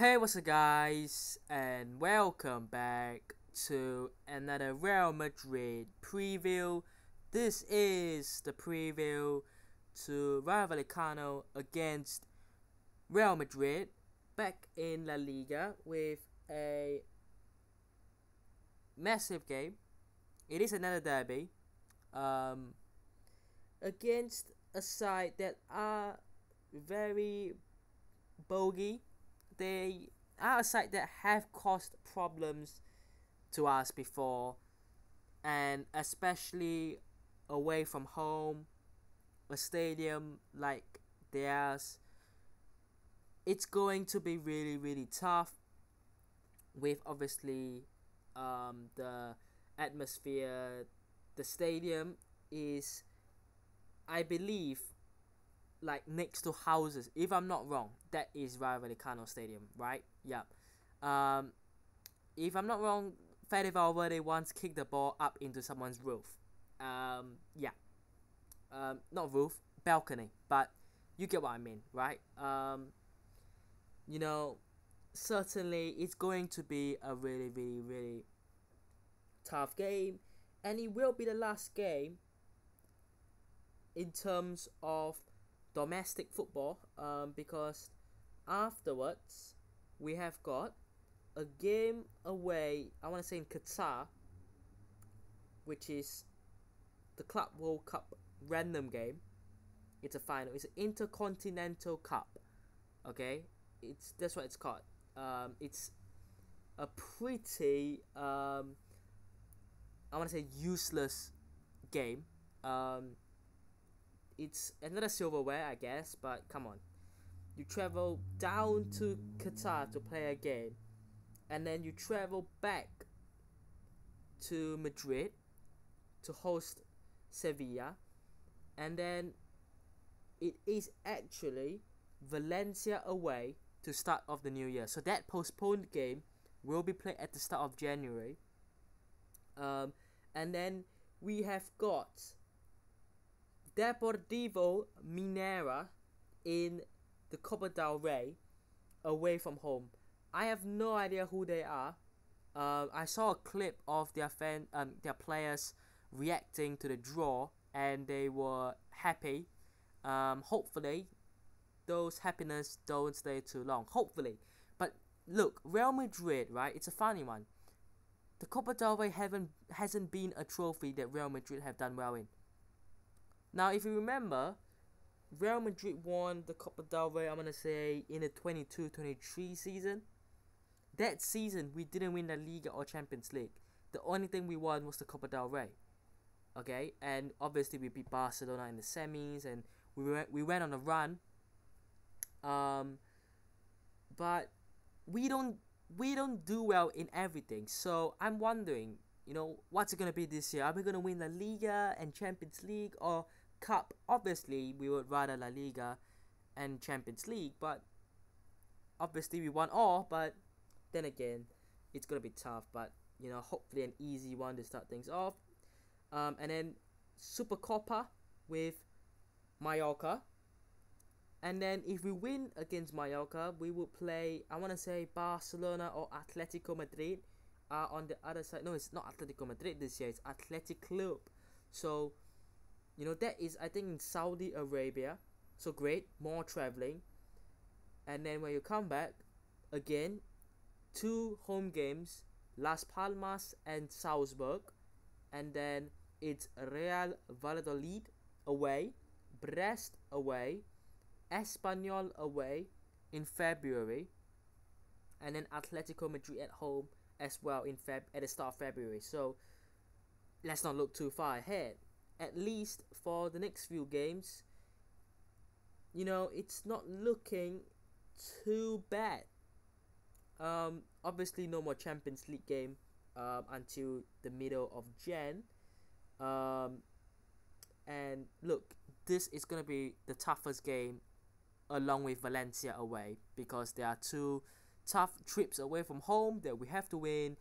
Hey, what's up, guys, and welcome back to another Real Madrid preview. This is the preview to Rayo Vallecano against Real Madrid back in La Liga with a massive game. It is another derby um, against a side that are very bogey. They are a side that have caused problems to us before, and especially away from home, a stadium like theirs, it's going to be really, really tough. With obviously the atmosphere, the stadium is, I believe, like next to houses. If I'm not wrong, that is Rayo Vallecano Stadium, right? Yeah. Um, if I'm not wrong, Fede Valverde once kicked the ball up into someone's roof. Yeah. Not roof, balcony, but you get what I mean, right? You know, certainly it's going to be a really, really, really tough game, and it will be the last game in terms of domestic football. Because afterwards we have got a game away. I want to say in Qatar, which is the Club World Cup random game. It's a final. It's an Intercontinental Cup. Okay, that's what it's called. It's a pretty I want to say useless game. It's another silverware, I guess, but come on. You travel down to Qatar to play a game, and then you travel back to Madrid to host Sevilla, and then it is actually Valencia away to start off the new year. So that postponed game will be played at the start of January. And then we have got Deportivo Minera in the Copa del Rey away from home. I have no idea who they are. I saw a clip of their players reacting to the draw, and they were happy. Hopefully, those happiness don't stay too long. Hopefully, but look, Real Madrid, right? It's a funny one. The Copa del Rey hasn't been a trophy that Real Madrid have done well in. Now, if you remember, Real Madrid won the Copa del Rey, I'm going to say, in the 22-23 season. That season, we didn't win the Liga or Champions League. The only thing we won was the Copa del Rey. Okay, and obviously we beat Barcelona in the semis, and we went on a run. But we don't do well in everything. So I'm wondering, what's it gonna be this year? Are we gonna win La Liga and Champions League or Cup? Obviously, we would rather La Liga and Champions League, but obviously we won all. But then again, it's gonna be tough. But hopefully an easy one to start things off. And then Super Copa with Mallorca. And then if we win against Mallorca, we will play, I want to say, Barcelona or Atletico Madrid on the other side. No, it's not Atletico Madrid this year. It's Athletic Club. So, that is, I think, in Saudi Arabia. So great, more traveling. And then when you come back, again, 2 home games, Las Palmas and Salzburg. And then it's Real Valladolid away, Brest away, Espanyol away in February, and then Atletico Madrid at home as well at the start of February. So let's not look too far ahead. At least for the next few games, it's not looking too bad. Obviously no more Champions League game until the middle of Jan. And look, this is gonna be the toughest game along with Valencia away, because there are 2 tough trips away from home that we have to win,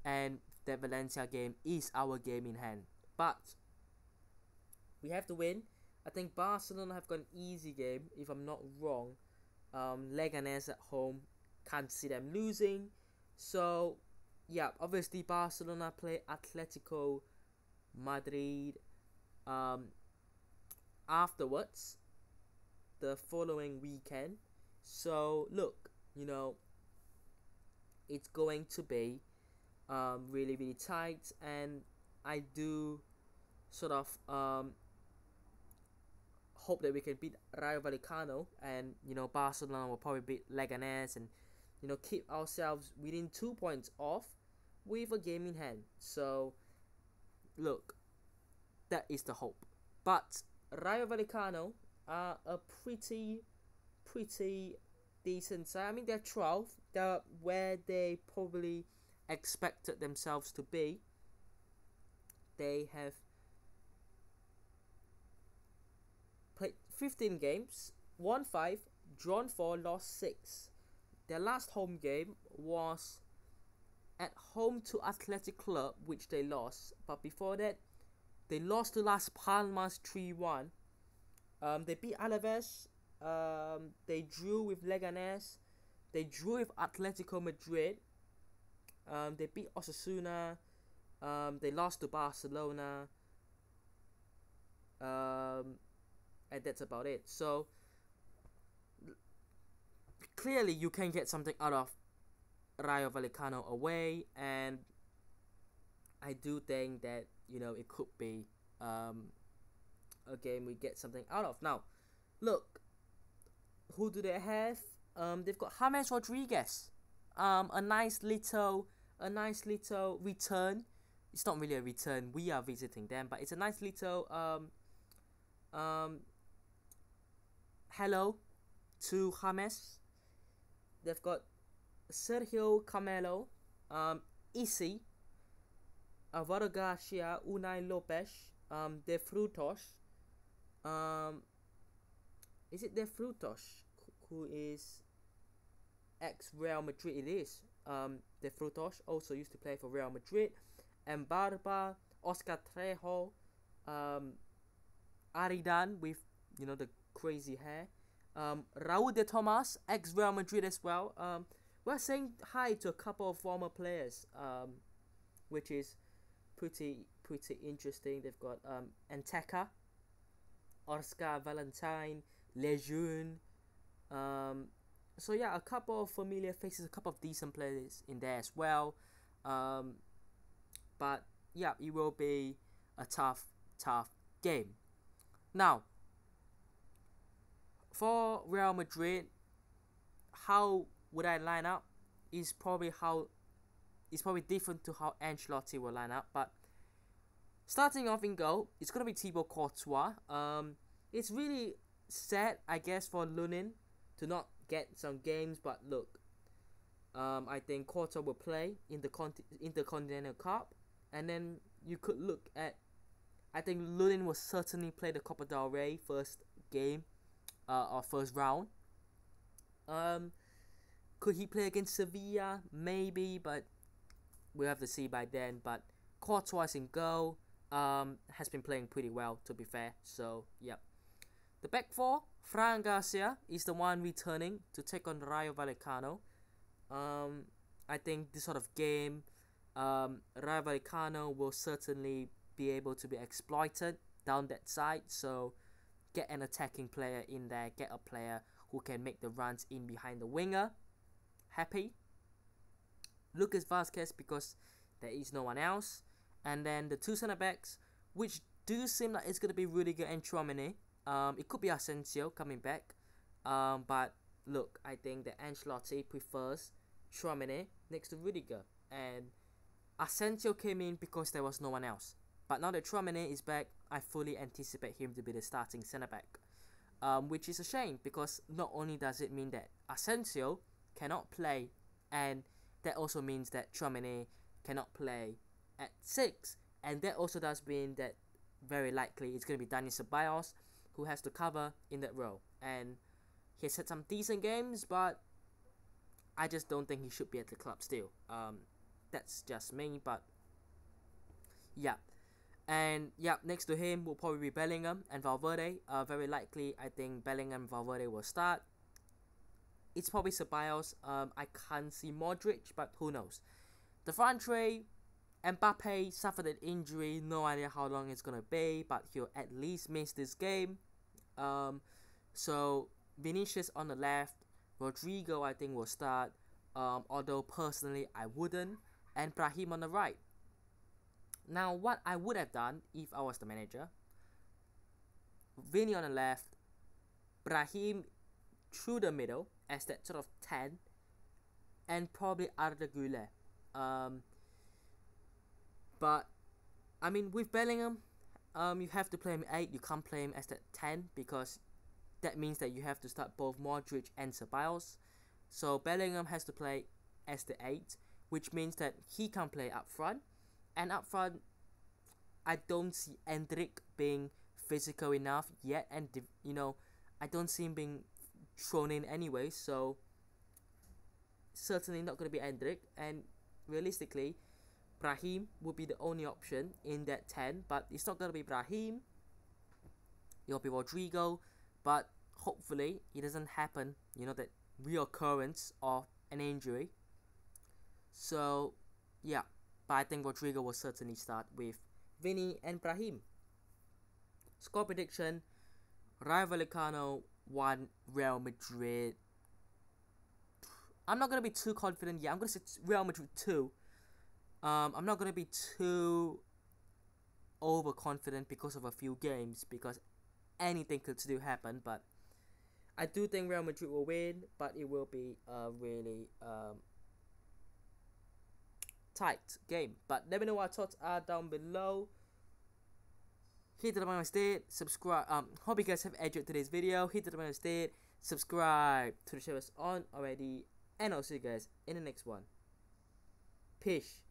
and that Valencia game is our game in hand. But we have to win. I think Barcelona have got an easy game, if I'm not wrong. Leganes at home can't see them losing. So yeah, obviously Barcelona play Atletico Madrid afterwards the following weekend. So look, it's going to be really really tight, and I do sort of hope that we can beat Rayo Vallecano, and Barcelona will probably beat Leganes, and keep ourselves within 2 points off with a game in hand. So look, that is the hope. But Rayo Vallecano are a pretty decent side. I mean, they're 12th. They're where they probably expected themselves to be. They have played 15 games, won 5, drawn 4, lost 6. Their last home game was at home to Athletic Club, which they lost. But before that, they lost to Las Palmas 3-1. They beat Alaves. They drew with Leganes. They drew with Atletico Madrid. They beat Osasuna. They lost to Barcelona. And that's about it. So clearly you can get something out of Rayo Vallecano away, and I do think that it could be a game we get something out of. Now look, who do they have? They've got James Rodriguez. A nice little return. It's not really a return, we are visiting them, but it's a nice little hello to James. They've got Sergio Camelo, Isi, Alvaro Garcia, Unai Lopez, De Frutos. Is it De Frutos who is ex Real Madrid? It is. De Frutos also used to play for Real Madrid. And Barba, Oscar Trejo, Aridan with the crazy hair. Raúl de Tomas, ex Real Madrid as well. We're saying hi to a couple of former players, which is pretty interesting. They've got Anteca, Oscar Valentine, Lejeune. So yeah, a couple of familiar faces, a couple of decent players in there as well. But yeah, it will be a tough game. Now, for Real Madrid, how would I line up? Is probably different to how Ancelotti will line up. But starting off in goal, it's gonna be Thibaut Courtois. It's really sad, I guess, for Lunin to not get some games. But look, I think Courtois will play in the Intercontinental Cup, and then you could look at. I think Lunin will certainly play the Copa del Rey first game, or first round. Could he play against Sevilla? Maybe, but we'll have to see by then. But Courtois in goal. Has been playing pretty well, to be fair. So, yep. The back four, Fran Garcia is the one returning to take on Rayo Vallecano. I think this sort of game, Rayo Vallecano will certainly be able to be exploited down that side. So, get an attacking player in there. Get a player who can make the runs in behind the winger. Happy. Lucas Vazquez, because there is no one else. And then the two centre backs, which do seem like it's going to be Rudiger and Tchouaméni. It could be Asensio coming back. But look, I think that Ancelotti prefers Tchouaméni next to Rudiger. And Asensio came in because there was no one else. But now that Tchouaméni is back, I fully anticipate him to be the starting centre back. Which is a shame, because not only does it mean that Asensio cannot play, and that also means that Tchouaméni cannot play at 6, and that also does mean that very likely it's going to be Dani Ceballos who has to cover in that role. And he's had some decent games, but I just don't think he should be at the club still. That's just me, but yeah. And yeah, next to him will probably be Bellingham and Valverde. Very likely, I think Bellingham and Valverde will start. it's probably Ceballos. I can't see Modric, but who knows? The front three, Mbappe suffered an injury. No idea how long it's gonna be, but he'll at least miss this game. So Vinicius on the left, Rodrigo I think will start. Although personally I wouldn't, and Brahim on the right. Now what I would have done if I was the manager: Vini on the left, Brahim through the middle as that sort of 10, and probably Arda Güler. But I mean, with Bellingham, you have to play him 8. You can't play him as that 10 because that means that you have to start both Modric and Ceballos. So Bellingham has to play as the 8, which means that he can play up front. And up front, I don't see Endrick being physical enough yet, and I don't see him being thrown in anyway. So certainly not going to be Endrick, and realistically, Brahim would be the only option in that 10, but it's not going to be Brahim. It'll be Rodrigo, but hopefully it doesn't happen, that reoccurrence of an injury. So yeah, but I think Rodrigo will certainly start with Vini and Brahim. Score prediction: Rayo Vallecano 1, Real Madrid. I'm not going to be too confident yet. I'm going to say Real Madrid 2. I'm not going to be too overconfident because of a few games, because anything could still happen. But I do think Real Madrid will win, but it will be a really tight game. But let me know what your thoughts are down below. Hit the button instead, subscribe. Hope you guys have enjoyed today's video. Hit the button instead, subscribe to the channel on already, and I'll see you guys in the next one. Peace.